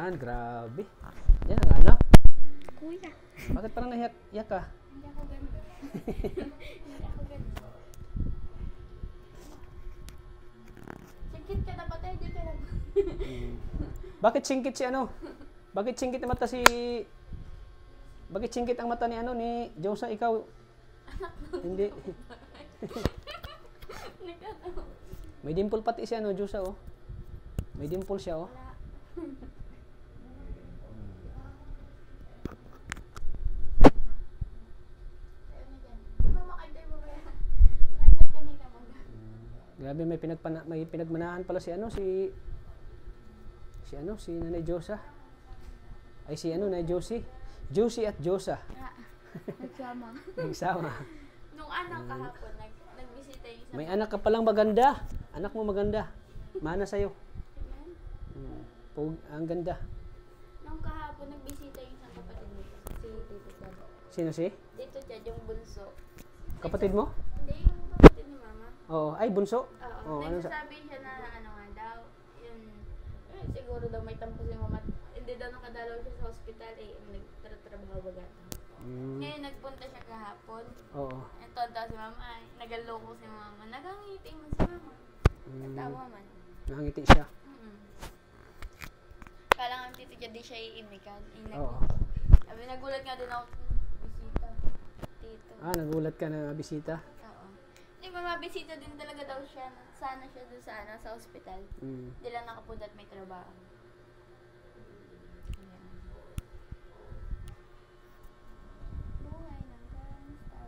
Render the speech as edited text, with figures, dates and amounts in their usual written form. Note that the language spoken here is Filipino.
Yan, grabe. Yan ang anak. Kuya. Bakit parang nahiyak ka? Hindi ako ganda. Hindi ako ganda. Sikit ka na patay, di ka na. Bakit singkit si ano? Bakit singkit ang mata si... Bakit singkit ang mata ni ano ni Josa? Ikaw? Hindi. Nagkataon. May dimple pati siya no, Josa oh. May dimple siya oh. Wala. Grabe, may pinagmanahan pala si ano, si Nanay Josa. Ay si ano, Nanay Josie. Josie at Josa. Nagsama. Nagsama. Nung anak kahapon, nagbisita yung isa. May anak ka palang maganda. Anak mo maganda. Mana sa'yo. Ang ganda. Nung kahapon, nagbisita yung isang kapatid mo. Si Tito Chad. Sino si? Tito Chad, yung bunso. Kapatid mo? Hindi, yung kapatid ni Mama. Oo. Ay, bunso? Oo. Nagsasabi siya na ano nga daw, yun, siguro daw may tampo si Mama. Hindi daw nakadalaw siya sa hospital nagtatrabaho baga. Ngayon nagpunta siya kahapon. Oo. Ito daw si Mama, ay, nagaloko si Mama. Nagangiti man si Mama. Natawa man. Nakangiti siya. Kailangan Tito Chad di siya iimikan. Oo. Sabi, nagulat nga din ako, bisita. Tito. Nagulat ka na bisita? Oo. Hindi, mabisita din talaga daw siya. Sana siya doon sa hospital. Hindi lang nakapunta at may trabaho. Ayan. Buhay ng gangsta.